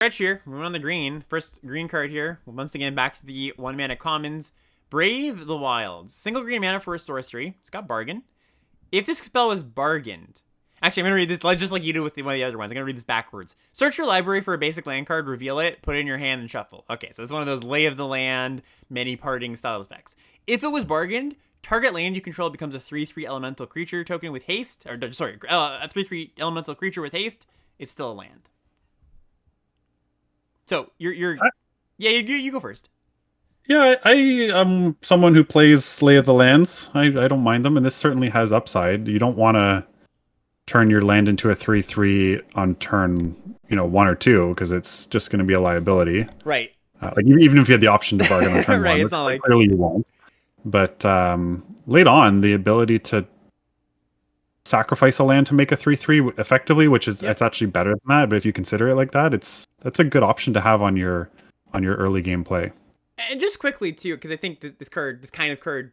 Stretch here. We're on the green. First green card here. Once again, back to the 1-mana commons. Brave the Wilds. Single green mana for a sorcery. It's got bargain. If this spell was bargained... Actually, I'm going to read this just like you do with one of the other ones. I'm going to read this backwards. Search your library for a basic land card, reveal it, put it in your hand, and shuffle. Okay, so it's one of those Lay of the Land, many parting style effects. If it was bargained, target land you control becomes a 3/3 elemental creature token with haste. Or, sorry, a 3/3 elemental creature with haste. It's still a land. So, you go first. Yeah, I am someone who plays Slay of the Lands. I don't mind them, and this certainly has upside. You don't want to turn your land into a 3/3 on turn, 1 or 2, because it's just going to be a liability. Right. Like even if you had the option to bargain on turn right, 1, it's not like clearly you won't. But late on, the ability to sacrifice a land to make a 3/3 effectively, which is it's actually better than that. But if you consider it like that, that's a good option to have on your early game play. And just quickly too, because I think this kind of card,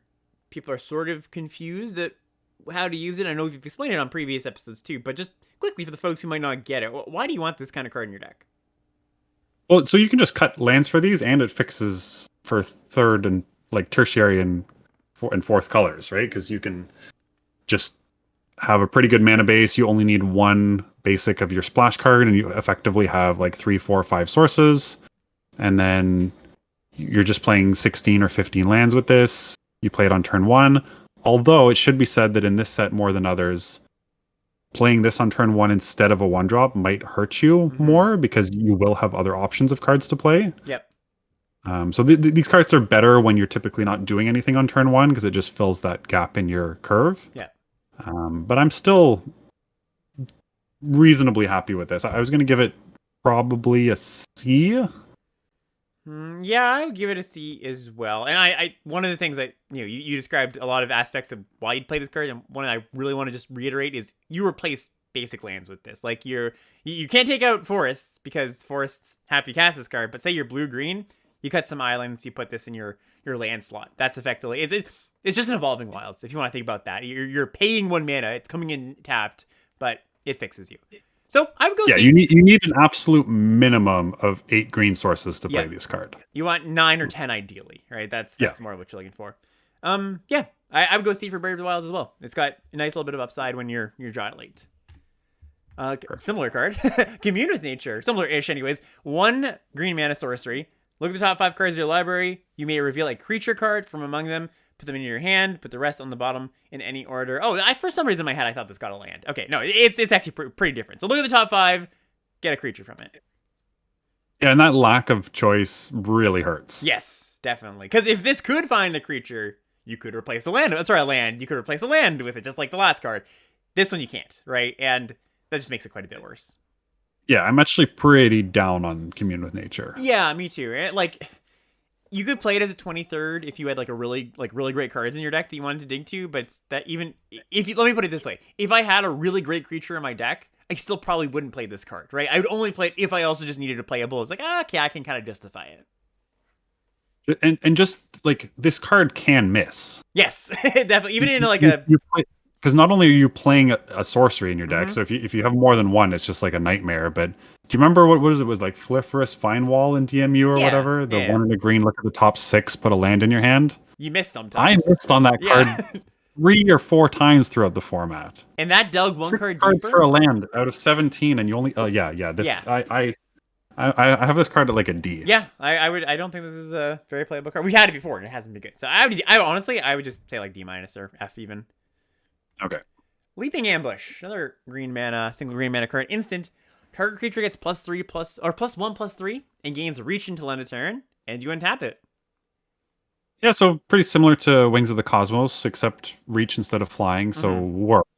people are sort of confused at how to use it. I know you've explained it on previous episodes too, but just quickly for the folks who might not get it, why do you want this kind of card in your deck? Well, so you can just cut lands for these, and it fixes for third and like tertiary and fourth colors, right? Because you can just have a pretty good mana base. You only need one basic of your splash card, and you effectively have like 3, 4, 5 sources, and then you're just playing 16 or 15 lands with this. You play it on turn 1. Although it should be said that in this set more than others, playing this on turn 1 instead of a 1-drop might hurt you more because you will have other options of cards to play. Yep. So these cards are better when you're typically not doing anything on turn 1 because it just fills that gap in your curve. Yeah. But I'm still reasonably happy with this. I was going to give it probably a C. Yeah, I would give it a C as well. And I one of the things that you described a lot of aspects of why you'd play this card, and one I really want to just reiterate is you replace basic lands with this. Like you can't take out forests because forests have to cast this card. But say you're blue-green, you cut some islands, you put this in your land slot. That's effectively it's just an Evolving Wilds. If you want to think about that, you're paying 1 mana, it's coming in tapped, but it fixes you. So I would go. Yeah, C. you need an absolute minimum of 8 green sources to play this card. You want 9 or 10 ideally, right? That's more what you're looking for. I would go C for Brave of the Wilds as well. It's got a nice little bit of upside when you're draw it late. Similar card, Commune with Nature, similar-ish, anyways. 1 green mana sorcery. Look at the top 5 cards of your library. You may reveal a creature card from among them. Put them in your hand. Put the rest on the bottom in any order. Oh, for some reason in my head I thought this got a land. Okay, no, it's actually pretty different. So look at the top 5. Get a creature from it. Yeah, and that lack of choice really hurts. Yes, definitely. Because if this could find a creature, you could replace a land. Sorry, a land. You could replace a land with it, just like the last card. This one you can't, right? And that just makes it quite a bit worse. Yeah, I'm actually pretty down on Commune with Nature. Yeah, me too. Like, you could play it as a 23rd if you had like really great cards in your deck that you wanted to dig to, but it's that even if you, let me put it this way, if I had a really great creature in my deck, I still probably wouldn't play this card, right? I would only play it if I also just needed to play a bull. It's like, okay, I can kind of justify it. And just like this card can miss. Yes, definitely. Even in like a because not only are you playing a sorcery in your deck, so if you have more than one, it's just like a nightmare. But do you remember what was it? Was like Fliferous Finewall in DMU or whatever? The 1 in the green, look at the top 6, put a land in your hand. You missed sometimes. I missed on that card 3 or 4 times throughout the format. And that dug 1 card cards deeper for a land out of 17, and you only I have this card at like a D. Yeah, I don't think this is a very playable card. We had it before and it hasn't been good. So I would just say like D- or F even. Okay. Leaping Ambush, another single green mana card. Instant. Target creature gets +1/+3 and gains reach until end of turn, and you untap it. Yeah, so pretty similar to Wings of the Cosmos, except reach instead of flying, so works.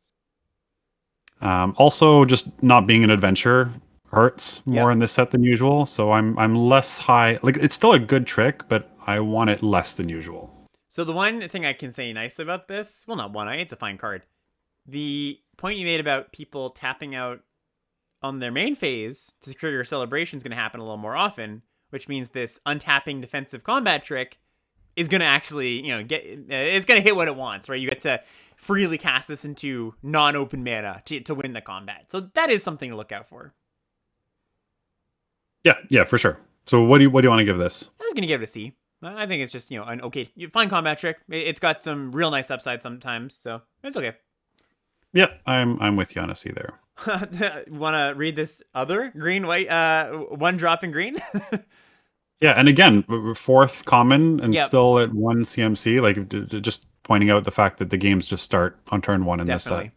Also, just not being an adventure hurts more in this set than usual, so I'm less high. Like, it's still a good trick, but I want it less than usual. So the one thing I can say nicely about this, well, not one, it's a fine card. The point you made about people tapping out on their main phase to secure your celebration is going to happen a little more often, which means this untapping defensive combat trick is going to actually, it's going to hit what it wants, right? You get to freely cast this into non-open mana to win the combat. So that is something to look out for. Yeah, for sure. So what do you want to give this? I was gonna give it a C. I think it's just an okay, fine combat trick. It's got some real nice upside sometimes, so it's okay. Yeah, I'm with you on a C there. Want to read this other green white one drop in green? Yeah, and again, fourth common and Yep, still at one CMC. Like just pointing out the fact that the games just start on turn one in this set.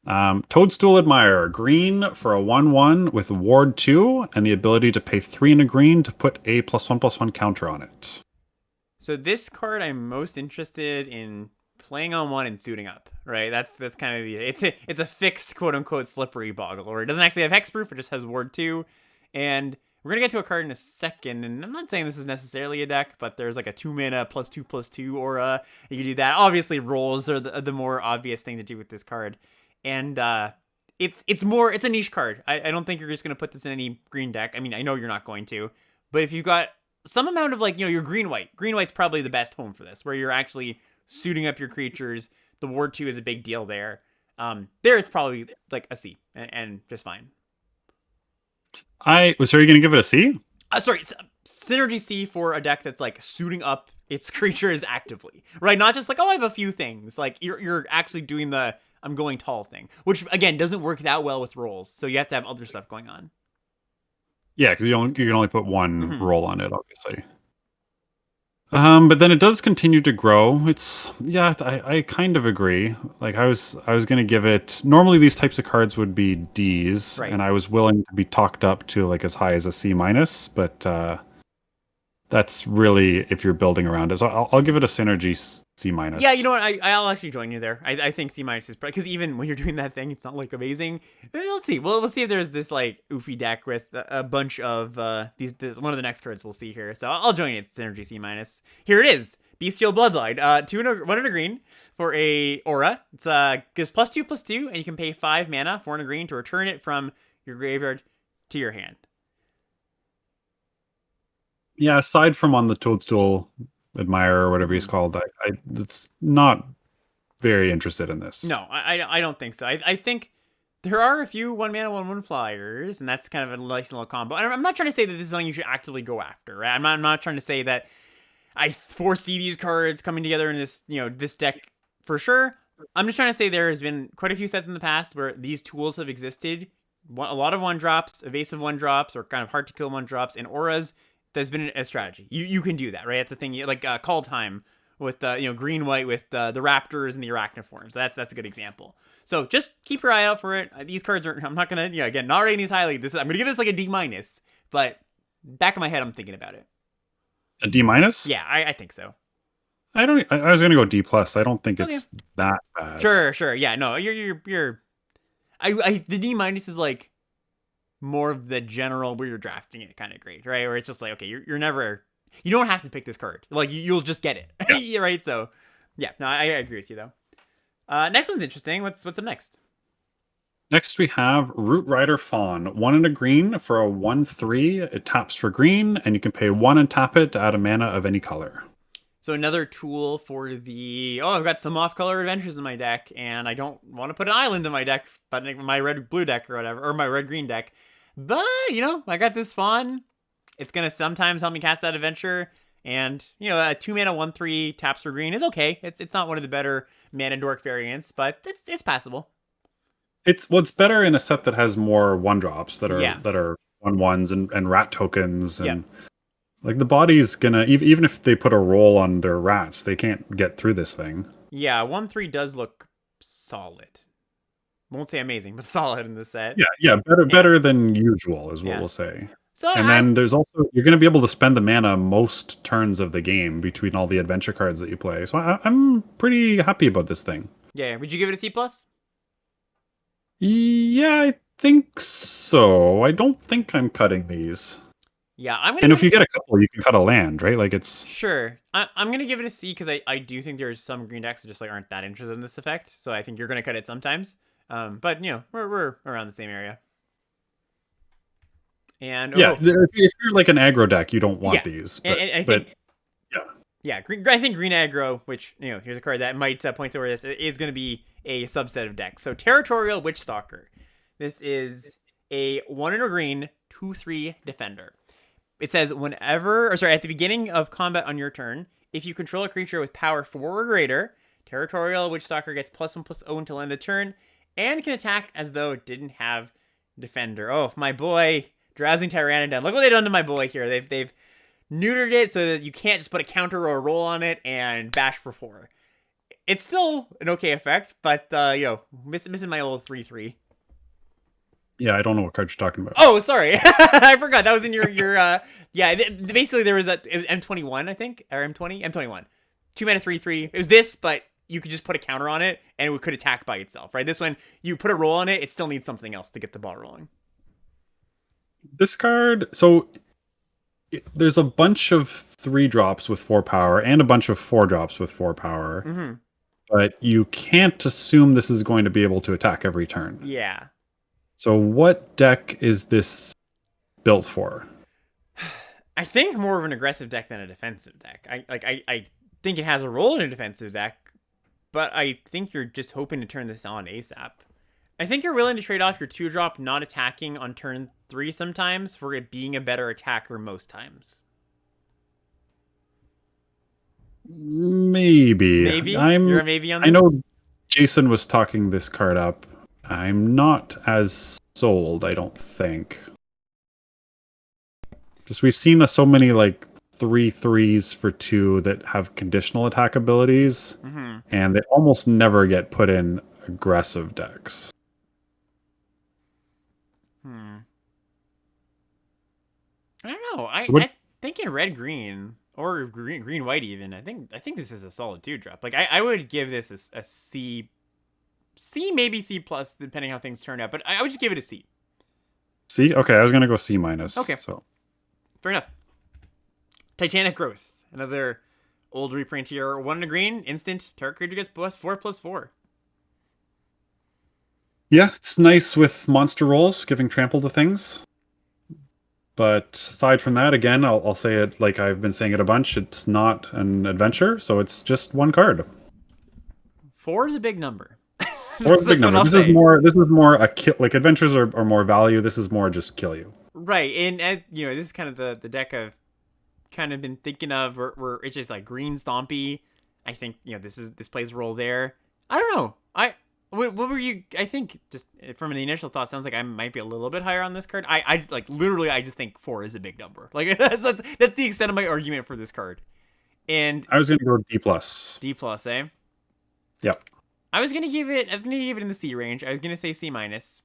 definitely. Toadstool Admirer, green for a 1/1 with Ward 2 and the ability to pay 3 and a green to put a +1/+1 counter on it. So this card I'm most interested in playing on one and suiting up, right? That's kind of the it's a fixed quote unquote slippery boggle, or it doesn't actually have hexproof, it just has ward 2. And we're gonna get to a card in a second, and I'm not saying this is necessarily a deck, but there's like a 2 mana +2/+2 aura. You can do that. Obviously, rolls are the more obvious thing to do with this card, and it's a niche card. I don't think you're just gonna put this in any green deck. I mean, I know you're not going to, but if you've got some amount of like your green white's probably the best home for this, where you're actually suiting up your creatures. The ward 2 is a big deal there. There it's probably like a C and just fine. So are you going to give it a C? Sorry, synergy C for a deck that's like suiting up its creatures actively, right? Not just like, oh, I have a few things. Like you're actually doing the I'm going tall thing, which again doesn't work that well with rolls. So you have to have other stuff going on. Yeah, because you can only put one Mm-hmm. roll on it, obviously. But then it does continue to grow. I kind of agree. Like I was gonna give it. Normally these types of cards would be D's, Right. and I was willing to be talked up to like as high as a C minus. But that's really if you're building around it. So I'll give it a synergy C Yeah, you minus. know what? I'll actually join you there. I think C minus is because even when you're doing that thing, it's not like amazing. Let's see. We'll see if there's this like oofy deck with a bunch of these. One of the next cards we'll see here. So I'll join you. It's synergy C minus. Here it is. Bestial Bloodline. 1 and a green for a aura. It's gives +2/+2, and you can pay 5 mana, 4 and a green to return it from your graveyard to your hand. Yeah, aside from on the Toadstool Admirer or whatever he's Mhm. called, I it's not very interested in this. No, I don't think so. I think there are a few 1 mana 1/1 flyers, and that's kind of a nice little combo. And I'm not trying to say that this is something you should actively go after. Right? I'm not trying to say that I foresee these cards coming together in this deck for sure. I'm just trying to say there has been quite a few sets in the past where these tools have existed. A lot of 1 drops, evasive 1 drops, or kind of hard to kill 1 drops, and auras. That's been a strategy. You can do that, right? That's the thing. Like Call Time with green white with the Raptors and the Arachniforms. That's a good example. So just keep your eye out for it. These cards are. I'm not gonna again not rating these highly. I'm gonna give this like a D minus, but back of my head I'm thinking about it. A D minus? Yeah, I think so. I was gonna go D plus. I don't think Okay. it's that bad. Sure. Yeah, no, you're. I the D minus is like more of the general where you're drafting it kind of great, right? Where it's just like, okay, you're never, you don't have to pick this card. Like you'll just get it, Yeah. yeah, right? So yeah, no, I agree with you though. Next one's interesting. What's up next? Next we have Root Rider Fawn. 1 and a green for a 1/3. It taps for green, and you can pay 1 and tap it to add a mana of any color. So another tool for the I've got some off-color adventures in my deck, and I don't want to put an island in my deck, but my red-blue deck or whatever, or my red-green deck. But I got this Fawn. It's gonna sometimes help me cast that adventure, and a 2 mana 1/3 taps for green is okay. It's not one of the better mana dork variants, but it's passable. It's what's better in a set that has more 1 drops that are Yeah. 1/1s and rat tokens Yep. and like the body's gonna even if they put a roll on their rats, they can't get through this thing. Yeah. 1/3 does look solid. Won't say amazing, but solid in this set. Yeah, better Yeah. better than usual is what Yeah. we'll say. So And then there's also you're going to be able to spend the mana most turns of the game between all the adventure cards that you play. So I'm pretty happy about this thing. yeah. Would you give it a C plus? Yeah, I think so. I don't think I'm cutting these. Yeah, I'm gonna And give if it you get a couple, you can cut a land, right? Like it's sure. I'm gonna give it a C because I do think there's some green decks that just like aren't that interested in this effect. So I think you're gonna cut it sometimes. But we're around the same area. And yeah. If you're like an aggro deck, you don't want yeah, these. and I But think yeah, yeah, I think green aggro, which here's a card that might point to where this is gonna be a subset of decks. So Territorial Witch Stalker. This is a 1 and a green 2/3 defender. It says at the beginning of combat on your turn, if you control a creature with power 4 or greater, Territorial Witchstalker gets +1/+0 until end of turn, and can attack as though it didn't have defender. Oh, my boy, Drowsing Tyrannodon. Look what they've done to my boy here. They've neutered it so that you can't just put a counter or a roll on it and bash for 4. It's still an okay effect, but missing my old 3/3. Yeah, I don't know what card you're talking about. Oh, sorry, I forgot that was in your yeah. Basically, there was it was M21, I think, or M21, 2 mana 3/3. It was this, but you could just put a counter on it and it could attack by itself, right? This one, you put a roll on it, it still needs something else to get the ball rolling. This card, so there's a bunch of 3-drops with 4 power and a bunch of 4-drops with 4 power, Mm-hmm. but you can't assume this is going to be able to attack every turn. Yeah. So what deck is this built for? I think more of an aggressive deck than a defensive deck. I think it has a role in a defensive deck, but I think you're just hoping to turn this on ASAP. I think you're willing to trade off your 2-drop not attacking on turn 3 sometimes for it being a better attacker most times. Maybe. Maybe? You're a maybe on this? I know Jason was talking this card up. I'm not as sold, I don't think. Just we've seen so many like 3/3s for 2 that have conditional attack abilities, and they almost never get put in aggressive decks. I don't know. I think in red green or green white even. I think this is a solid 2-drop. Like I would give this a C, maybe C plus depending how things turn out. But I would just give it a C. C? Okay, I was gonna go C minus. Okay, so fair enough. Titanic Growth, another old reprint here. 1 in a green, instant. Target creature gets +4/+4. yeah, it's nice with monster rolls, giving trample to things. But aside from that, again, I'll say it like I've been saying it a bunch. It's not an adventure, so it's just 1 card. 4 is a big number. 4 is a big number. This is more a kill. Like adventures are more value. This is more just kill you. Right, and this is kind of the deck I've kind of been thinking of, where it's just like green stompy. I think this plays a role there. I don't know. What were you? I think just from the initial thought, sounds like I might be a little bit higher on this card. I like literally, I just think 4 is a big number. Like that's the extent of my argument for this card. And I was gonna go D plus. D plus, eh? Yep. I was gonna give it in the C range. I was gonna say C minus.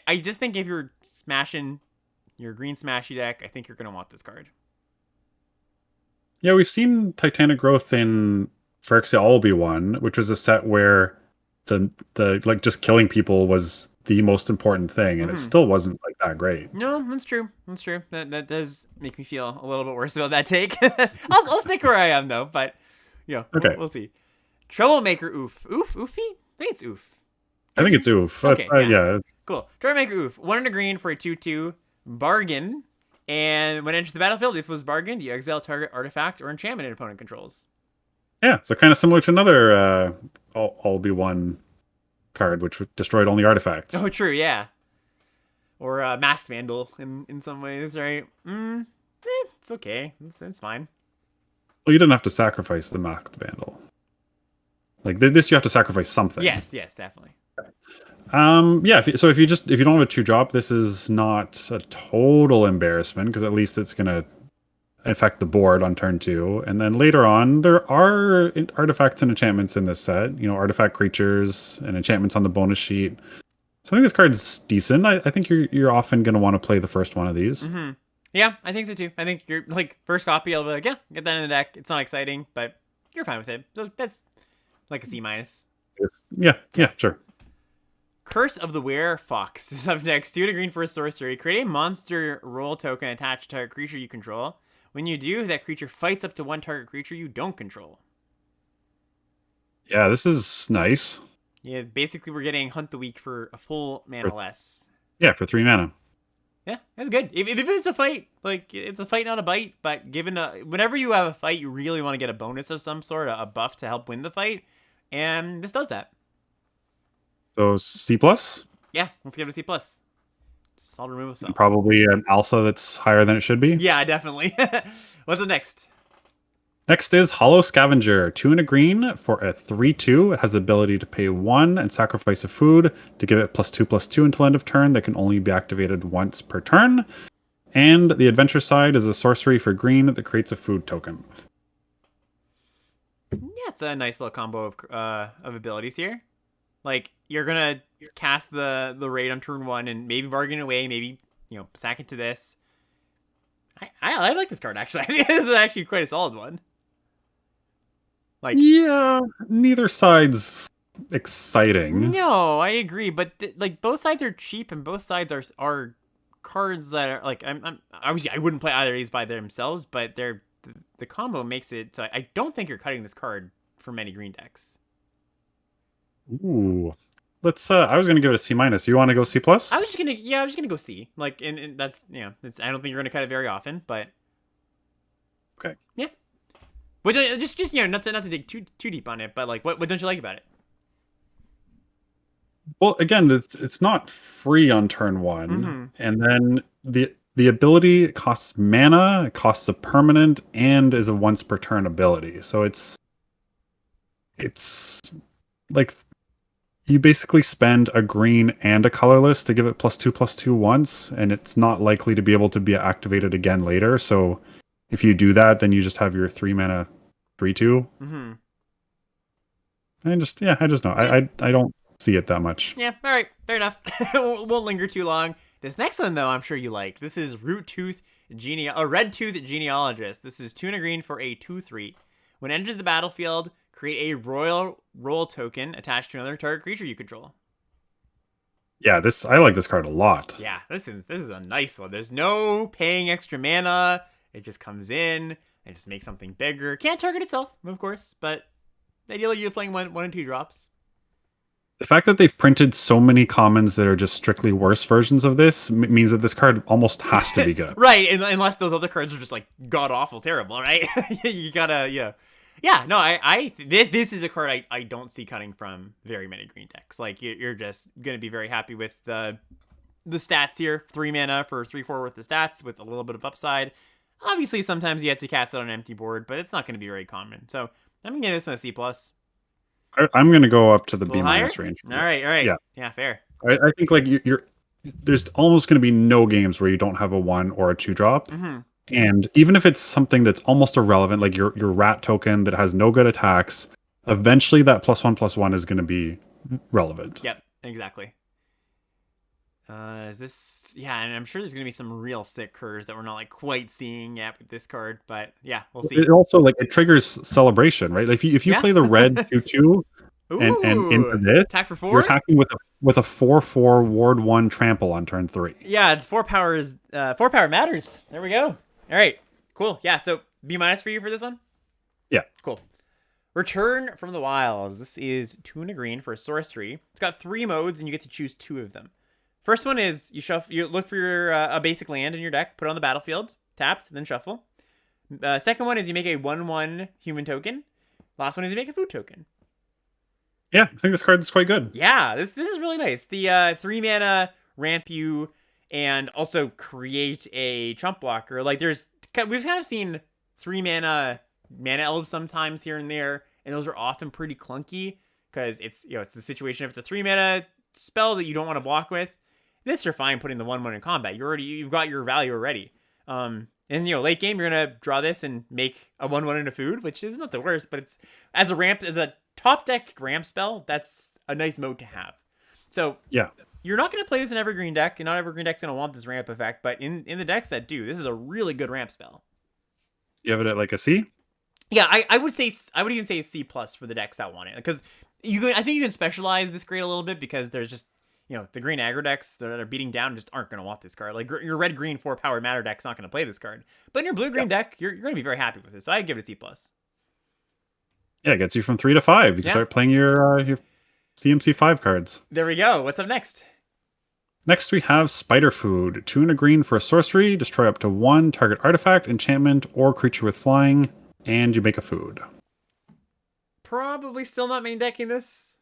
I just think if you're smashing your green smashy deck, I think you're gonna want this card. Yeah, we've seen Titanic Growth in Phyrexia Obi-Wan, which was a set where the like just killing people was the most important thing, and it still wasn't like that great. No, that's true. That's true. That does make me feel a little bit worse about that take. I'll stick where I am though, but okay. We'll see. Troublemaker Oofy? I think it's Oof. I think it's Oof. Okay, yeah. Cool. Troublemaker Oof. 1 in a green for a 2/2 bargain. And when it enters the battlefield, if it was bargained, you exile target artifact or enchantment an opponent controls. Yeah, so kind of similar to another Obi-Wan card, which destroyed only artifacts. Oh, true, yeah. Or Masked Vandal in some ways, right? It's okay. It's fine. Well, you didn't have to sacrifice the Masked Vandal. Like this, you have to sacrifice something. Yes, definitely. Yeah. If you don't have a 2-drop, this is not a total embarrassment because at least it's gonna affect the board on turn 2, and then later on there are artifacts and enchantments in this set. Artifact creatures and enchantments on the bonus sheet. So I think this card's decent. I think you're often gonna want to play the first one of these. Mm-hmm. Yeah, I think so too. I think you're like first copy. I'll be like, yeah, get that in the deck. It's not exciting, but you're fine with it. So that's like a C minus. Yeah, sure. Curse of the Werefox is up next. 2 to green for a sorcery. Create a monster roll token attached to a target creature you control. When you do, that creature fights up to 1 target creature you don't control. Yeah, this is nice. Yeah, basically we're getting Hunt the Weak for a full mana less. Yeah, for 3 mana. Yeah, that's good. If it's a fight, like it's a fight, not a bite. But whenever you have a fight, you really want to get a bonus of some sort, a buff to help win the fight, and this does that. So C plus. Yeah, let's give it a C plus. Solid removal spell. Probably an Alsa that's higher than it should be. Yeah, definitely. What's up next? Next is Hollow Scavenger. 2 and a green for a 3/2. It has the ability to pay 1 and sacrifice a food to give it +2/+2 until end of turn that can only be activated once per turn. And the adventure side is a sorcery for green that creates a food token. Yeah, it's a nice little combo of abilities here. Like, you're gonna cast the raid on turn 1 and maybe bargain away, maybe, sack it to this. I like this card, actually. I think this is actually quite a solid one. Like, yeah, neither side's exciting. no, I agree, but like both sides are cheap and both sides are cards that are like I'm obviously I wouldn't play either of these by themselves, but the combo makes it so I don't think you're cutting this card for many green decks. Ooh. Let's I was gonna give it a C minus. You wanna go C plus? I was just gonna go C. Like and that's it's I don't think you're gonna cut it very often, but Okay. yeah. But just not to dig too deep on it, but like what don't you like about it? Well, again, it's not free on turn 1, Mm-hmm. and then the ability costs mana, it costs a permanent, and is a once per turn ability. So it's like you basically spend a green and a colorless to give it +2/+2 once, and it's not likely to be able to be activated again later. So if you do that, then you just have your 3 mana 3/2. Mm-hmm. I just know. I don't see it that much. Yeah, all right, fair enough. Won't linger too long. This next one, though, I'm sure you like. This is Red Tooth Genealogist. This is 2 and a green for a 2/3. When it enters the battlefield, create a royal roll token attached to another target creature you control. Yeah, I like this card a lot. Yeah, this is a nice one. There's no paying extra mana. It just comes in and just makes something bigger. Can't target itself, of course, but ideally you're playing one and 2 drops. The fact that they've printed so many commons that are just strictly worse versions of this means that this card almost has to be good. Right, unless those other cards are just like god awful terrible, right? You gotta, yeah. No, this is a card I don't see cutting from very many green decks. Like you're just gonna be very happy with the stats here. 3 mana for 3/4 worth of stats with a little bit of upside. Obviously, sometimes you have to cast it on an empty board, but it's not gonna be very common. So I'm gonna give this a C plus. I'm going to go up to the B Higher? minus range. All right. Yeah, Fair. I think like there's almost going to be no games where you don't have a 1 or a 2 drop. Mm-hmm. And even if it's something that's almost irrelevant, like your rat token that has no good attacks, eventually that +1/+1 is going to be relevant. Yep, exactly. Is this? Yeah, and I'm sure there's gonna be some real sick curves that we're not like quite seeing yet with this card, but yeah, we'll see. It also it triggers celebration, right? Like if you Yeah. play the red 2/2 and into this, attack for 4. you're attacking with a 4/4 ward 1 trample on turn 3. Yeah, 4 power matters. There we go. All right, cool. Yeah, so B minus for you for this one. Yeah, cool. Return from the Wilds. This is 2 and a green for a sorcery. It's got 3 modes, and you get to choose 2 of them. First one is you look for your a basic land in your deck, put it on the battlefield, tapped, then shuffle. Second one is you make a 1/1 human token. Last one is you make a food token. Yeah, I think this card is quite good. Yeah, this is really nice. The 3 mana ramp you and also create a chump blocker. Like we've kind of seen 3 mana elves sometimes here and there, and those are often pretty clunky because it's it's the situation if it's a 3 mana spell that you don't want to block with. This you're fine putting the 1/1 in combat. You've got your value already. And late game you're gonna draw this and make a 1/1 into food, which is not the worst, but it's as a top deck ramp spell, that's a nice mode to have. So yeah, you're not gonna play this in every green deck, and not every green deck's gonna want this ramp effect, but in the decks that do, this is a really good ramp spell. You have it at like a C? Yeah, I would even say C plus for the decks that want it, because I think you can specialize this grade a little bit because there's just the green aggro decks that are beating down just aren't going to want this card. Like your red green 4 power matter deck's not going to play this card, but in your blue green deck, you're going to be very happy with it. So I'd give it a C plus. Yeah, it gets you from 3 to 5. You can start playing your CMC 5 cards. There we go. What's up next? Next we have Spider Food. 2 and a green for a sorcery. Destroy up to 1 target artifact, enchantment, or creature with flying, and you make a food. Probably still not main decking this.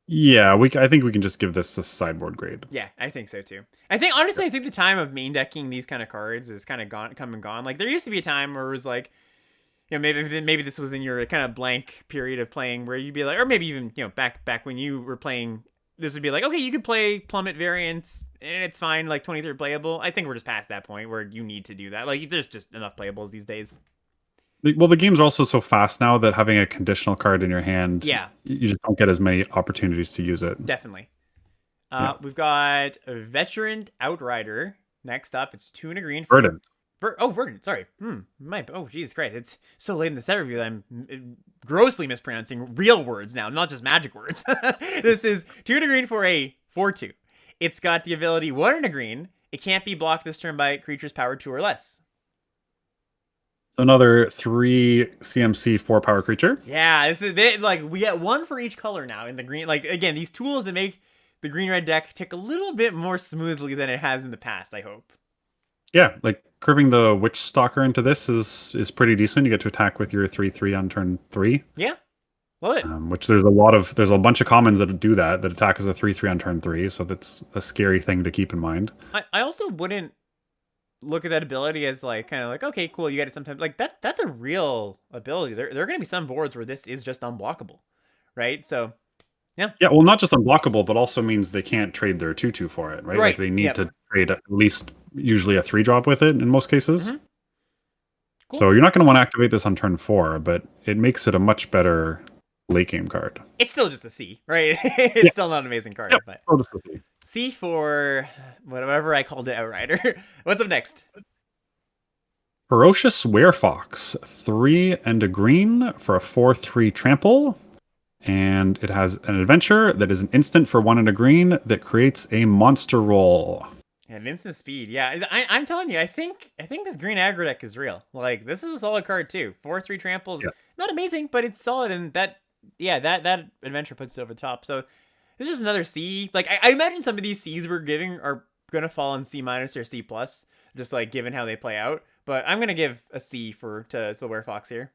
Yeah, I think we can just give this a sideboard grade. Yeah, I think so too. I think honestly, I think the time of main decking these kind of cards is kind of come and gone. Like there used to be a time where it was like, maybe this was in your kind of blank period of playing where you'd be like, or maybe even back when you were playing, this would be like, okay, you could play plummet variants and it's fine, like 23rd playable. I think we're just past that point where you need to do that. Like there's just enough playables these days. Well, the game's also so fast now that having a conditional card in your hand, Yeah, you just don't get as many opportunities to use it. definitely. Yeah. We've got a Veteran Outrider. Next up, it's 2 and a green. Verdant. Verdant. Sorry. Oh, Jesus Christ! It's so late in the set review that I'm grossly mispronouncing real words now, not just magic words. This is 2 and a green for a 4/2. It's got the ability 1 and a green. It can't be blocked this turn by creatures powered 2 or less. Another 3 CMC 4 power creature. Yeah, this is we get 1 for each color now in the green. Like again, these tools that make the green-red deck tick a little bit more smoothly than it has in the past. I hope. Yeah, like curving the Witch Stalker into this is pretty decent. You get to attack with your 3/3 on turn 3. Yeah, love it. Which there's a bunch of commons that do that attack as a 3/3 on turn 3. So that's a scary thing to keep in mind. I also wouldn't look at that ability as like kind of like, okay, cool, you get it sometimes. Like that's a real ability. There are going to be some boards where this is just unblockable, right? So yeah. Yeah, well, not just unblockable, but also means they can't trade their 2/2 for it, right? Like they need to trade at least usually a 3-drop with it in most cases. Mm-hmm. Cool. So you're not going to want to activate this on turn 4, but it makes it a much better late game card. It's still just a C, right? It's still not an amazing card, but C for whatever I called it, Outrider. What's up next? Ferocious Werefox, 3 and a green for a 4/3 trample. And it has an adventure that is an instant for 1 and a green that creates a monster roll. And instant speed, yeah. I'm telling you, I think this green aggro deck is real. Like this is a solid card too. 4/3 tramples, not amazing, but it's solid, and that adventure puts it over the top. So this is another C. Like I imagine some of these C's we're giving are gonna fall in C- or C+, just like given how they play out. But I'm gonna give a C to the Werefox here.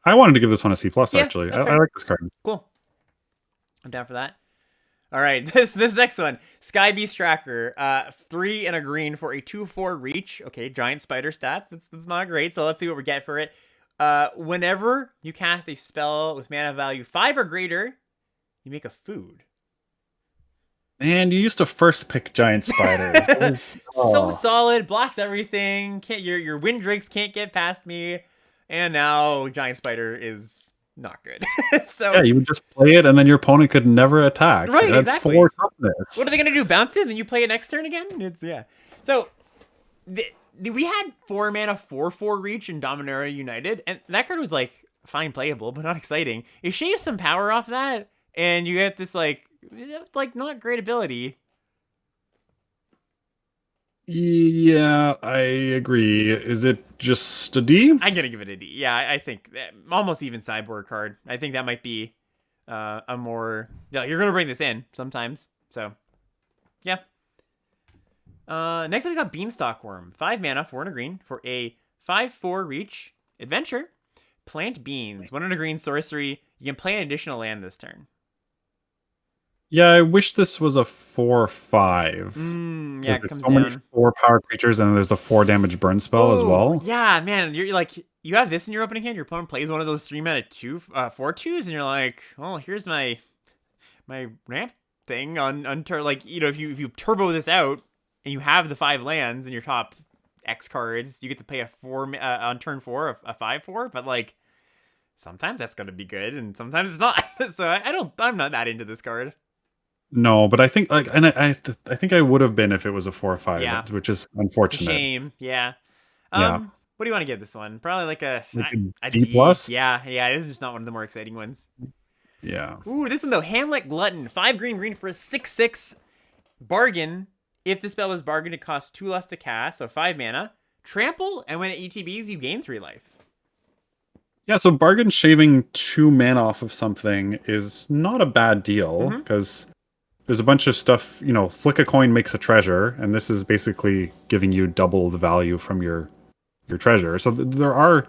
I wanted to give this one a C+, actually. I like this card. Cool. I'm down for that. All right, this next one, Sky Beast Tracker, 3 and a green for a 2/4 reach. Okay, giant spider stats. That's not great. So let's see what we get for it. Whenever you cast a spell with mana value 5 or greater, you make a food. Man, you used to first pick giant spiders. So solid, blocks everything. Your Windrakes can't get past me. And now Giant Spider is not good. So yeah, you would just play it, and then your opponent could never attack. Right, exactly. 4 toughness. What are they gonna do? Bounce it, and then you play it next turn again? So we had 4 mana 4/4 reach in Dominaria United, and that card was like fine playable, but not exciting. You shave some power off that, and you get this like not great ability. Yeah, I agree. Is it just a D? I'm gonna give it a D. Yeah, I think almost even sideboard card. I think that might be a more you're gonna bring this in sometimes. So yeah. Next up we got Beanstalk Worm. 5 mana, 4 and a green for a 5/4 reach adventure. Plant beans. 1 and a green sorcery. You can play an additional land this turn. Yeah, I wish this was a 4/5. Yeah, it there's comes so down. many 4 power creatures, and there's a 4 damage burn spell as well. Yeah, man, you're like you have this in your opening hand. Your opponent plays one of those 3 mana 4/2s, and you're like, oh, here's my ramp thing on turn. Like if you turbo this out and you have the 5 lands in your top X cards, you get to pay a 4 on turn 4 a 5/4. But like sometimes that's gonna be good, and sometimes it's not. So I'm not that into this card. No, but I think I think I would have been if it was a 4/5, which is unfortunate. It's a shame. Yeah. Yeah. What do you want to give this one? Probably like a D plus. Yeah. This is just not one of the more exciting ones. Yeah. Ooh, this one though, Hamlet Glutton, 5 green for a 6/6 bargain. If the spell is bargained, it costs 2 less to cast, so 5 mana. Trample, and when it ETBs, you gain 3 life. Yeah, so bargain shaving 2 mana off of something is not a bad deal because there's a bunch of stuff. Flick a coin makes a treasure, and this is basically giving you double the value from your treasure. So there are a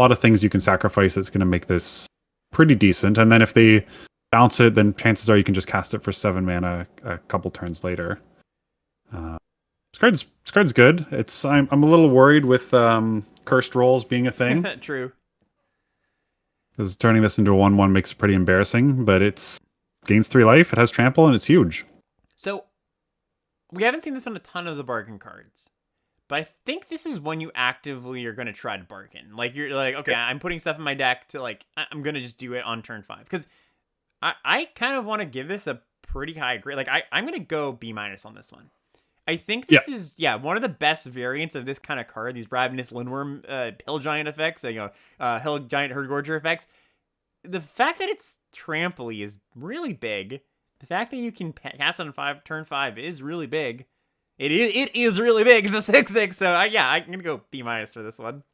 lot of things you can sacrifice that's going to make this pretty decent. And then if they bounce it, then chances are you can just cast it for 7 mana a couple turns later. This card's good. I'm a little worried with cursed rolls being a thing. True. Because turning this into a 1/1 makes it pretty embarrassing, but it's gains 3 life, it has trample, and it's huge. So, we haven't seen this on a ton of the bargain cards. But I think this is when you actively are going to try to bargain. Like, you're like, okay, I'm putting stuff in my deck to, like, I'm going to just do it on turn 5. Because I kind of want to give this a pretty high grade. Like, I'm going to go B- on this one. I think this is, one of the best variants of this kind of card. These Ravenous Lindworm Hill Giant effects, Hill Giant Herdgorger effects. The fact that it's trample is really big. The fact that you can cast on turn 5 is really big. It is really big. It's a 6/6, so I'm gonna go B- for this one.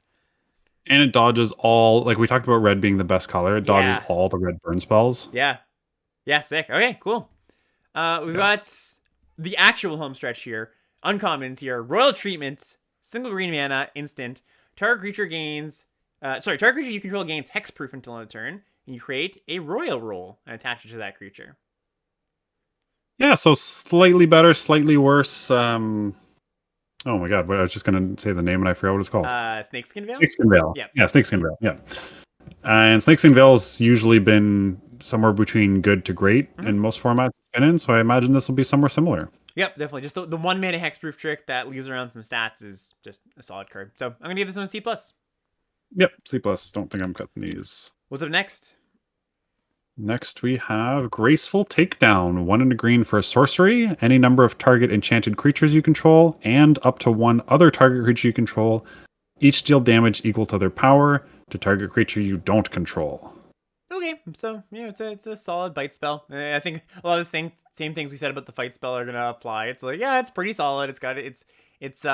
And it dodges all, like we talked about red being the best color, it dodges all the red burn spells. Yeah, sick. Okay, cool. We've got the actual home stretch here. Uncommons here. Royal Treatment, single green mana, instant. Target creature you control gains hexproof until end of turn. And you create a royal roll and attach it to that creature. Yeah, so slightly better, slightly worse. Oh my god, I was just gonna say the name and I forgot what it's called. Snakeskin Veil? Snakeskin Veil. Yeah, Snakeskin Veil, yeah. And Snakeskin Veil's usually been somewhere between good to great in most formats it's been in, so I imagine this will be somewhere similar. Yep, definitely. Just the 1 mana hexproof trick that leaves around some stats is just a solid card. So I'm gonna give this one a C+. Yep, C+. Don't think I'm cutting these. What's up next? Next, we have Graceful Takedown. 1 and a green for a sorcery. Any number of target enchanted creatures you control, and up to 1 other target creature you control. Each deal damage equal to their power to target creature you don't control. Okay, so it's a solid bite spell. I think a lot of the same things we said about the fight spell are gonna apply. It's like, it's pretty solid. It's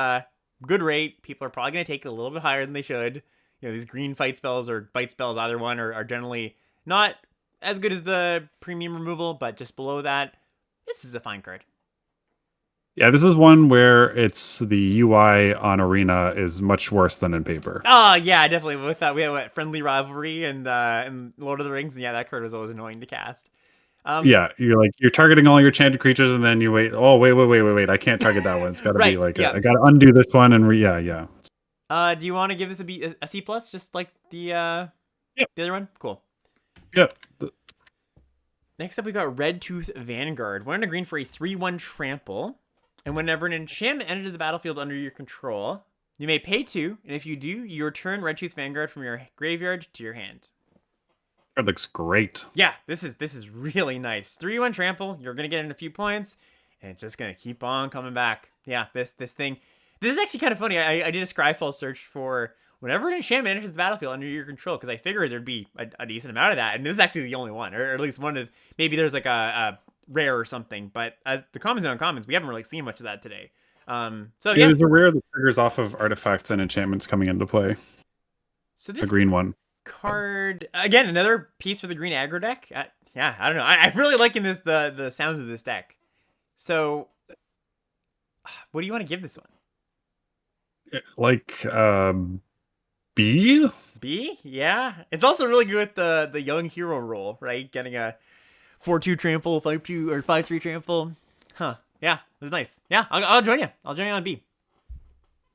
good rate. People are probably gonna take it a little bit higher than they should. These green fight spells or bite spells, either one, are generally not as good as the premium removal, but just below that. This is a fine card. Yeah, this is one where it's the UI on Arena is much worse than in paper. Oh yeah, definitely. With that, we have Friendly Rivalry and Lord of the Rings, and that card was always annoying to cast. You're targeting all your enchanted creatures, and then you wait. Oh wait! I can't target that one. It's got to be like I got to undo this one, and do you want to give this a C+, just like the other one? Cool. Yep. Next up, we got Red Tooth Vanguard. 1 and a green for a 3/1 trample. And whenever an enchantment enters the battlefield under your control, you may pay 2, and if you do, you return Red Tooth Vanguard from your graveyard to your hand. That looks great. Yeah, this is really nice. 3/1 trample, you're gonna get in a few points, and it's just gonna keep on coming back. Yeah, this thing. This is actually kind of funny. I did a Scryfall search for whenever an enchantment enters the battlefield under your control, because I figured there'd be a decent amount of that, and this is actually the only one, or at least one of, maybe there's like a rare or something, but as the commons and uncommons, we haven't really seen much of that today. There's a rare that triggers off of artifacts and enchantments coming into play. So this green one card, again, another piece for the green aggro deck. I don't know. I'm really liking the sounds of this deck. So what do you want to give this one? Like B? B? Yeah. It's also really good with the young hero roll, right? Getting a 4/2 trample, 5/2 or 5/3 trample. Huh. Yeah, that's nice. Yeah, I'll join you. I'll join you on B.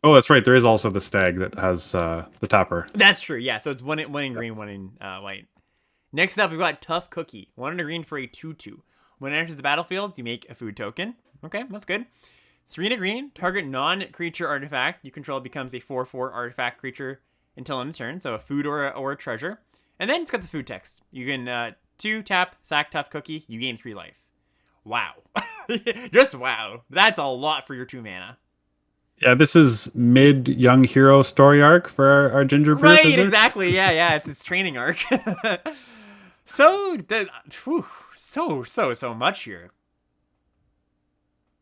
Oh, that's right. There is also the stag that has the tapper. That's true. Yeah, so it's one in green, one in white. Next up, we've got Tough Cookie. 1 and a green for a 2/2. When it enters the battlefield, you make a food token. Okay, that's good. 3 and a green. Target non-creature artifact you control becomes a 4/4 artifact creature until end of turn. So a food or a treasure. And then it's got the food text. You can 2 tap, sack Tough Cookie. You gain 3 life. Wow. Just wow. That's a lot for your 2 mana. Yeah, this is mid young hero story arc for our gingerbread. Right, exactly. Yeah. It's his training arc. So much here.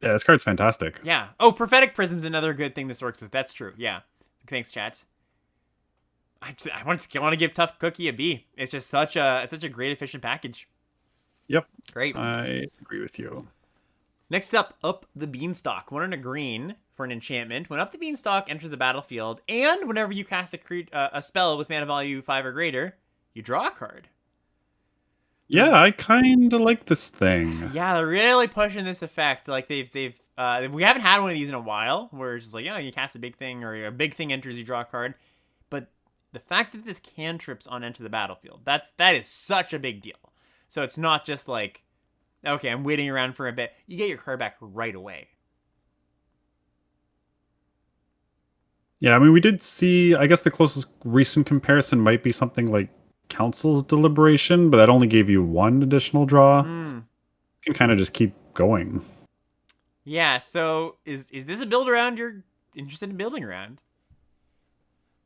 Yeah, this card's fantastic. Yeah. Oh, Prophetic Prism's another good thing this works with. That's true. Yeah. Thanks, chat. I want to give Tough Cookie a B. It's just such a great efficient package. Yep. Great. I agree with you. Next up the Beanstalk. 1 and a green for an enchantment. When Up the Beanstalk enters the battlefield, and whenever you cast a spell with mana value 5 or greater, you draw a card. Yeah, I kind of like this thing. Yeah, they're really pushing this effect. Like they've we haven't had one of these in a while where it's just like, you cast a big thing or a big thing enters, you draw a card. But the fact that this cantrips on enter the battlefield, that is such a big deal. So it's not just like, okay, I'm waiting around for a bit. You get your card back right away. Yeah, I mean, we did see, I guess the closest recent comparison might be something like Council's Deliberation, but that only gave you one additional draw. Hmm. You can kind of just keep going. Yeah, so is this a build around you're interested in building around?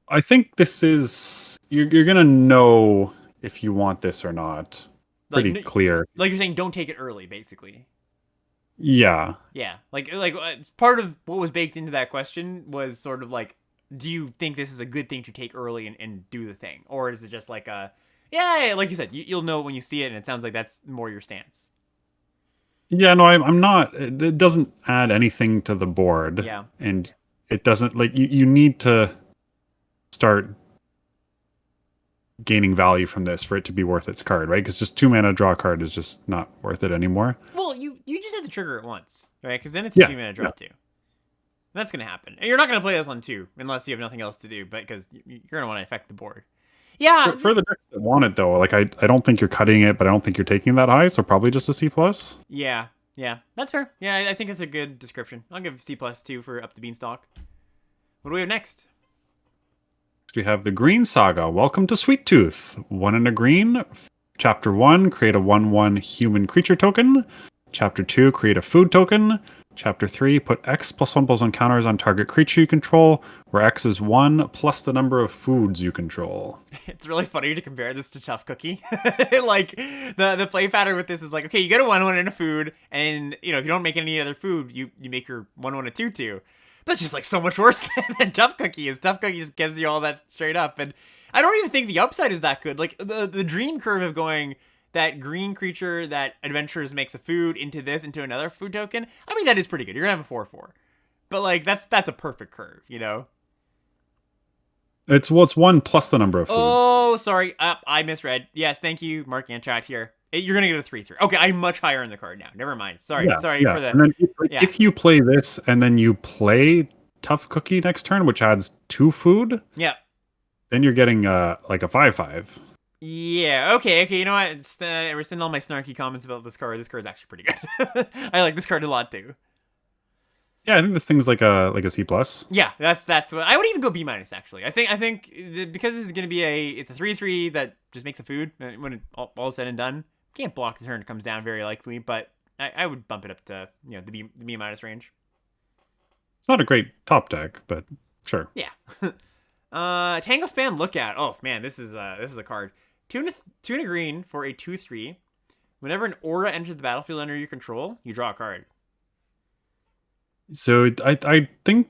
I think this is, you're going to know if you want this or not. Pretty clear. Like you're saying, don't take it early, basically. Yeah. Yeah, like part of what was baked into that question was sort of like, do you think this is a good thing to take early and do the thing, or is it just like yeah, like you said, you'll know it when you see it, and it sounds like that's more your stance. Yeah, no, I'm not. It doesn't add anything to the board. Yeah, and it doesn't like you need to start gaining value from this for it to be worth its card, right? Because just 2 mana draw card is just not worth it anymore. well, you just have to trigger it once, right? Because then it's a Yeah, 2 mana draw too. That's gonna happen. And you're not gonna play this on 2 unless you have nothing else to do, but because you're gonna want to affect the board. Yeah, For the decks that want it though, like I don't think you're cutting it, but I don't think you're taking that high, so probably just a C plus. yeah, that's fair. Yeah, I think it's a good description. I'll give C+2 for Up the Beanstalk. What do we have next? We have the Green Saga. Welcome to Sweet Tooth. 1 and a green. Chapter 1, create a 1/1 human creature token. Chapter 2, create a food token. Chapter 3, put X +1/+1 counters on target creature you control, where X is 1 plus the number of foods you control. It's really funny to compare this to Tough Cookie. Like the play pattern with this is like, okay, you get a 1/1 and a food, and if you don't make any other food, you make your 1/1 a 2/2. But it's just like so much worse than Tough Cookie is. Tough Cookie just gives you all that straight up, and I don't even think the upside is that good. Like the dream curve of going that green creature that adventurers makes a food into another food token. I mean, that is pretty good. You're gonna have a 4/4, but like that's a perfect curve, It's 1 plus the number of foods. Oh, sorry. I misread. Yes, thank you, Mark Anchat here. You're going to get a 3/3. Okay, I'm much higher in the card now. Never mind. Sorry for the... And then if you play this and then you play Tough Cookie next turn, which adds 2 food, yeah, then you're getting like a 5/5. Yeah, okay. You know what? We're sending all my snarky comments about this card. This card's actually pretty good. I like this card a lot, too. Yeah, I think this thing's like a C plus. Yeah, that's what I would even go B minus actually. I think because this is gonna be it's a 3/3 that just makes a food when all is said and done. Can't block the turn; it comes down very likely, but I would bump it up to the B minus range. It's not a great top deck, but sure. Yeah. Tangle Spam Lookout. Oh man, this is a card. 2 and a green for a 2/3. Whenever an aura enters the battlefield under your control, you draw a card. So I think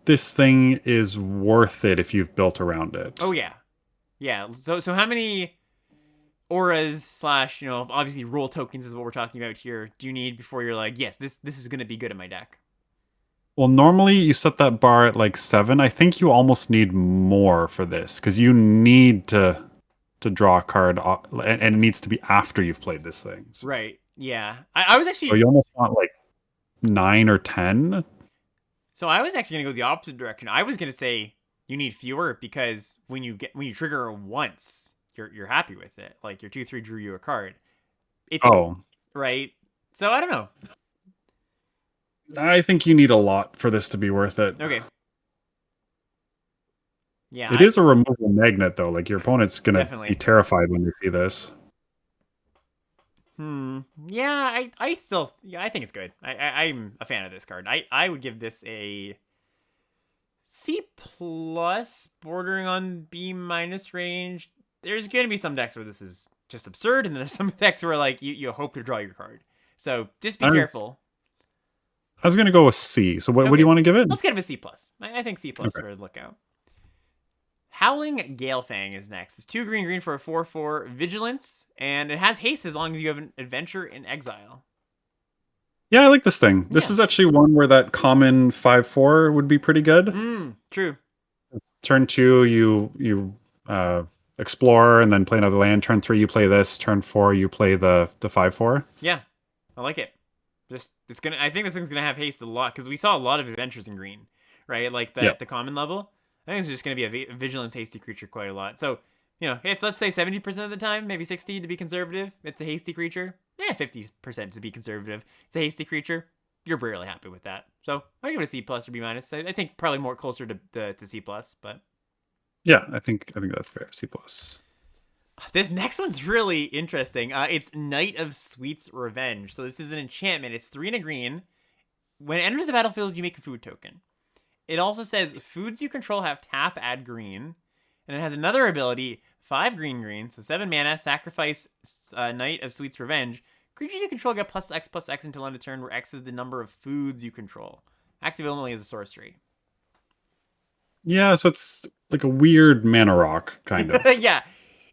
this thing is worth it if you've built around it. Oh yeah. So how many auras / obviously roll tokens is what we're talking about here do you need before you're like, yes, this is gonna be good in my deck? Well, normally you set that bar at like 7. I think you almost need more for this because you need to draw a card, and it needs to be after you've played this thing. So. Right. Yeah. I was actually. So you almost want like 9 or 10. So I was actually gonna go the opposite direction. I was gonna say you need fewer because when you trigger once, you're happy with it. Like your 2/3 drew you a card. Right. So I don't know. I think you need a lot for this to be worth it. Okay. Yeah. It is a removal magnet though. Like your opponent's gonna Definitely be terrified when they see this. Yeah, I still I think it's good. I'm a fan of this card. I would give this a C plus, bordering on B minus range. There's gonna be some decks where this is just absurd, and there's some decks where like you hope to draw your card. So just be careful. I was gonna go with C. So what do you want to give it? Let's give it a C plus. I think C plus for Lookout. Howling Galefang is next. It's 2 green for a 4/4 vigilance, and it has haste as long as you have an adventure in exile. Yeah, I like this thing. This is actually one where that common 5/4 would be pretty good. True. Turn 2, you explore and then play another land. Turn 3, you play this. Turn 4, you play the 5/4. Yeah, I like it. Just it's gonna. I think this thing's gonna have haste a lot because we saw a lot of adventures in green, right? Like Yeah. the common level. I think it's just gonna be a vigilance hasty creature quite a lot. So if let's say 70% of the time, maybe 60 to be conservative, it's a hasty creature. 50% to be conservative, it's a hasty creature. You're really happy with that. So I give it a C plus or B minus. I think probably more closer to C plus, but. Yeah, I think that's fair. C plus. This next one's really interesting. It's Knight of Sweet's Revenge. So this is an enchantment. It's 3 and a green. When it enters the battlefield, you make a food token. It also says foods you control have tap, add green. And it has another ability, 5 green, so 7 mana, sacrifice Knight of Sweet's Revenge. Creatures you control get +X until end of turn, where X is the number of foods you control. Active only as a sorcery. Yeah, so it's like a weird mana rock, kind of. Yeah.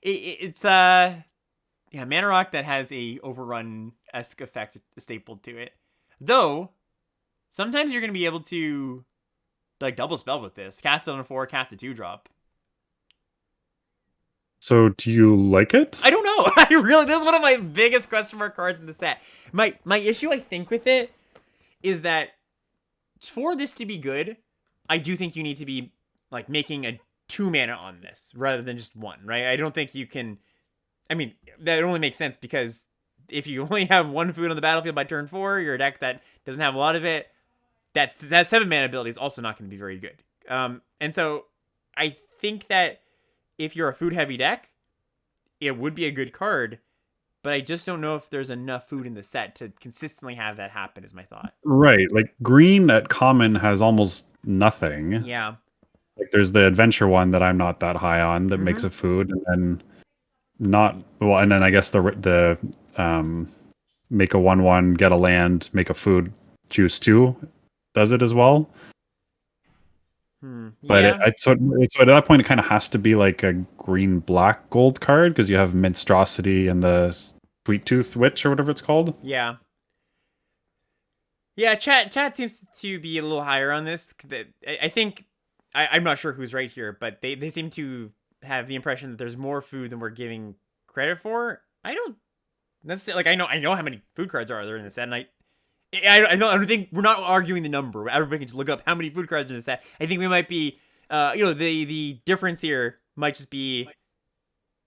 It's mana rock that has a overrun-esque effect stapled to it. Though, sometimes you're going to be able to like double spell with this. Cast it on a 4, cast a 2-drop. So do you like it? I don't know. This is one of my biggest question mark cards in the set. My issue, I think, with it is that for this to be good, I do think you need to be like making a 2 mana on this rather than just 1, right? I don't think you can. I mean, that only makes sense because if you only have 1 food on the battlefield by turn 4, you're a deck that doesn't have a lot of it. That 7 mana ability is also not going to be very good. And so I think that if you're a food heavy deck, it would be a good card, but I just don't know if there's enough food in the set to consistently have that happen, is my thought. Right. Like green at common has almost nothing. Yeah. Like there's the adventure one that I'm not that high on that makes a food, and then and then I guess the make a 1/1, get a land, make a food, choose 2 does it as well. But Yeah. so at that point, it kind of has to be like a green black gold card because you have Monstrosity and the Sweet Tooth Witch or whatever it's called. Yeah. Yeah, chat seems to be a little higher on this. I think I'm not sure who's right here, but they seem to have the impression that there's more food than we're giving credit for. I don't necessarily like. I know how many food cards are there in the set, and I don't think we're not arguing the number. Everybody can just look up how many food cards are in the set. I think we might be, the difference here might just be.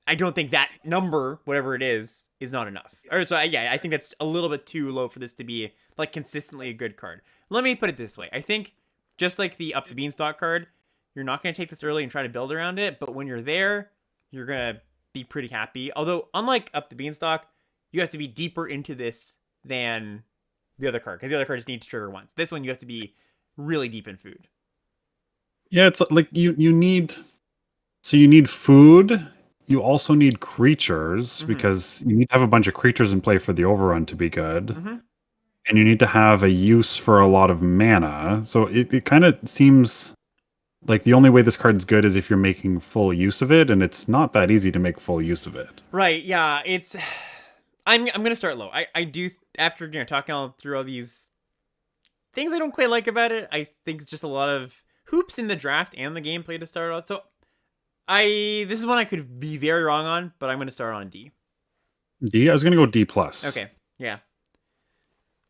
I don't think that number, whatever it is not enough. Or so I think that's a little bit too low for this to be like consistently a good card. Let me put it this way: I think just like the Up the Beanstalk card, you're not going to take this early and try to build around it, but when you're there, you're going to be pretty happy. Although, unlike Up the Beanstalk, you have to be deeper into this than the other card, because the other card just needs to trigger once. This one, you have to be really deep in food. Yeah, it's like you need food. You also need creatures because you need to have a bunch of creatures in play for the overrun to be good. And you need to have a use for a lot of mana. So it kind of seems like the only way this card's good is if you're making full use of it, and it's not that easy to make full use of it. Right, yeah, it's... I'm gonna start low. I do, after talking all through all these things I don't quite like about it, I think it's just a lot of hoops in the draft and the gameplay to start out. So this is one I could be very wrong on, but I'm gonna start on D. D? I was gonna go D plus. Okay, yeah.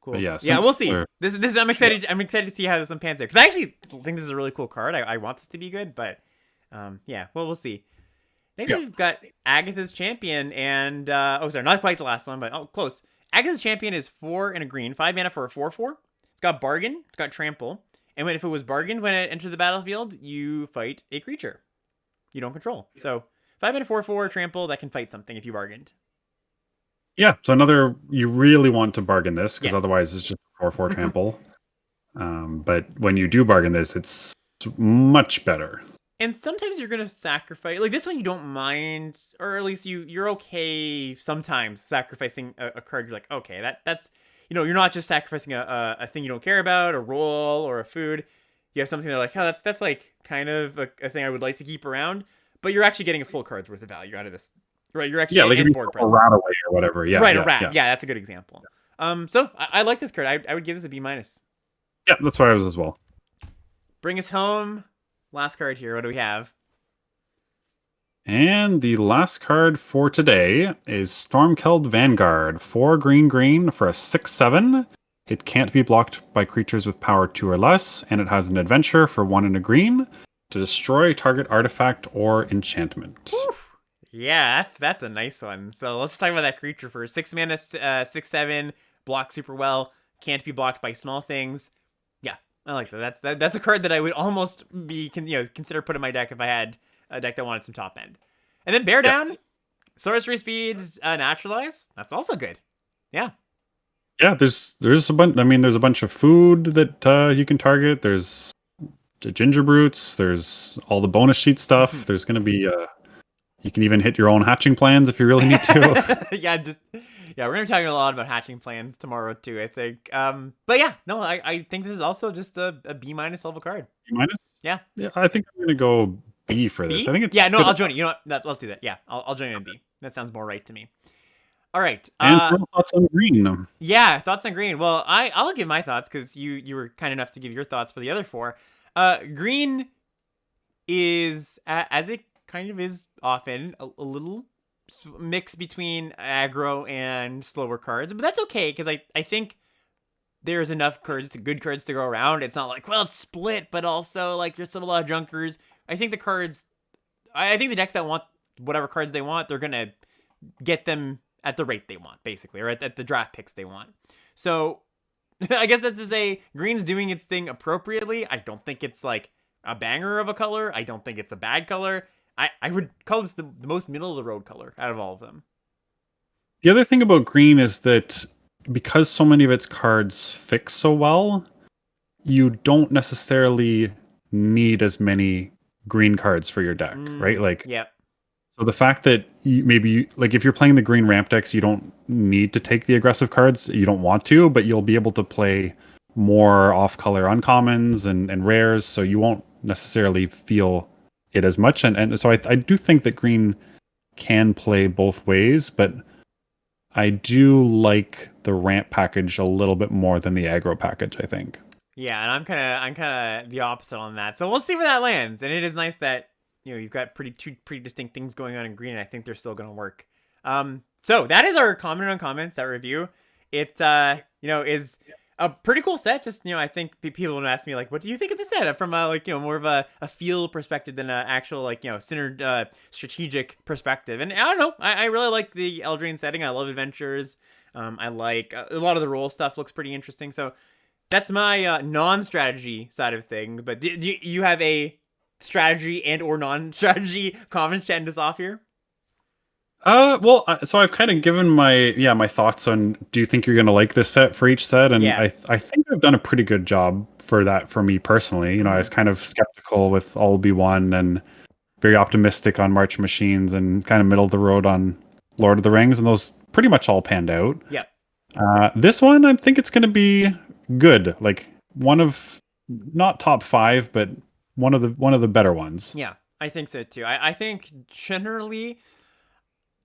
Cool. But yeah, we'll see. This I'm excited. Yeah. I'm excited to see how this one pans out because I actually think this is a really cool card. I want this to be good, but yeah. Well, we'll see. Next we've got Agatha's Champion, and sorry, not quite the last one, but close. Agatha's Champion is 4 and a green, 5 mana for a 4/4. It's got Bargain, it's got Trample, and if it was bargained when it enters the battlefield, you fight a creature you don't control. So 5 mana 4/4 Trample that can fight something if you bargained. Yeah, so you really want to bargain this because otherwise it's just 4/4 Trample. But when you do bargain this, it's much better. And sometimes you're gonna sacrifice, like this one you don't mind, or at least you're okay sometimes sacrificing a card. You're like, okay, that's you're not just sacrificing a thing you don't care about, a roll or a food. You have something that like, oh, that's like kind of a thing I would like to keep around, but you're actually getting a full card's worth of value out of this. Right, you're actually like in board presence. A rat away or whatever. Yeah, right, a rat. Yeah, that's a good example. So I like this card. I would give this a B-. Yeah, that's where I was as well. Bring us home. Last card here. What do we have? And the last card for today is Stormkeld Vanguard. 4 green green for a 6/7. It can't be blocked by creatures with power 2 or less, and it has an adventure for 1 and a green to destroy target artifact or enchantment. Whew. Yeah, that's a nice one. So let's talk about that creature first. 6 mana, 6/7, blocks super well, can't be blocked by small things. Yeah, I like that. That's a card that I would almost be consider put in my deck if I had a deck that wanted some top end. And then bear down, sorcery speed, naturalize. That's also good. Yeah. Yeah, there's a bunch. I mean, there's a bunch of food that you can target. There's the ginger brutes. There's all the bonus sheet stuff. There's going to be you can even hit your own hatching plans if you really need to. yeah, we're gonna be talking a lot about hatching plans tomorrow too, I think. But yeah, no, I think this is also just a B- level card. B-? Yeah. Yeah, I think I'm gonna go B for this. B? I think it's no, good. I'll join you. You know what? Let's do that. Yeah, I'll join you in B. That sounds more right to me. All right. And final thoughts on green. Yeah, thoughts on green. Well, I'll give my thoughts because you were kind enough to give your thoughts for the other 4. Green is as it kind of is often a little mix between aggro and slower cards, but that's okay because I think there's enough good cards to go around. It's not like, well, it's split, but also like there's still a lot of junkers. I think the decks that want whatever cards they want, they're gonna get them at the rate they want, basically, or at the draft picks they want. So I guess that's to say green's doing its thing appropriately. I don't think it's like a banger of a color. I don't think it's a bad color. I would call this the most middle of the road color out of all of them. The other thing about green is that because so many of its cards fix so well, you don't necessarily need as many green cards for your deck, right? Like, yeah. So the fact that if you're playing the green ramp decks, you don't need to take the aggressive cards. You don't want to, but you'll be able to play more off-color uncommons and rares, so you won't necessarily feel it as much. And so I do think that green can play both ways, but I do like the ramp package a little bit more than the aggro package, I think. Yeah, and I'm kind of the opposite on that. So we'll see where that lands. And it is nice that you've got two pretty distinct things going on in green, and I think they're still going to work. So that is our comment on comments, that review. It is a pretty cool set. Just I think people would ask me like, what do you think of the set from more of a feel perspective than an actual centered strategic perspective. And I don't know, I really like the Eldraine setting. I love adventures. I like a lot of the role stuff looks pretty interesting. So that's my non-strategy side of things. But do you have a strategy and or non-strategy comment to end us off here? So I've kind of given my thoughts on, do you think you're going to like this set for each set? And I think I've done a pretty good job for that for me personally. I was kind of skeptical with All Be One and very optimistic on March Machines and kind of middle of the road on Lord of the Rings, and those pretty much all panned out. Yeah. This one, I think it's going to be good. Like one of, not top 5, but one of the better ones. Yeah, I think so too. I think generally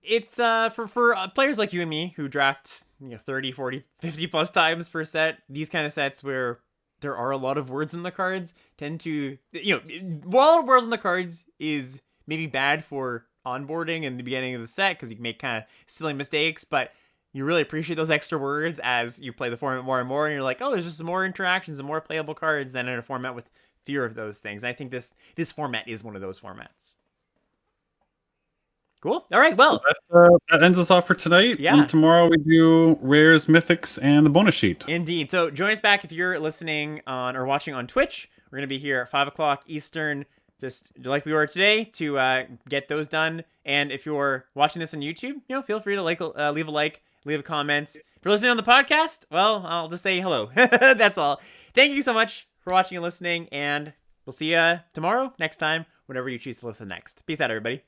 it's for players like you and me who draft 30, 40, 50 plus times per set, these kind of sets where there are a lot of words in the cards tend to while words in the cards is maybe bad for onboarding in the beginning of the set because you can make kind of silly mistakes, but you really appreciate those extra words as you play the format more and more, and you're like, oh, there's just more interactions and more playable cards than in a format with fewer of those things. And I think this format is one of those formats. Cool. All right. Well, so that ends us off for tonight. Yeah. And tomorrow we do rares, mythics, and the bonus sheet. Indeed. So join us back if you're listening on or watching on Twitch. We're going to be here at 5:00 Eastern, just like we were today, to get those done. And if you're watching this on YouTube, feel free to leave a like, leave a comment. If you're listening on the podcast, well, I'll just say hello. That's all. Thank you so much for watching and listening, and we'll see you tomorrow, next time, whenever you choose to listen next. Peace out, everybody.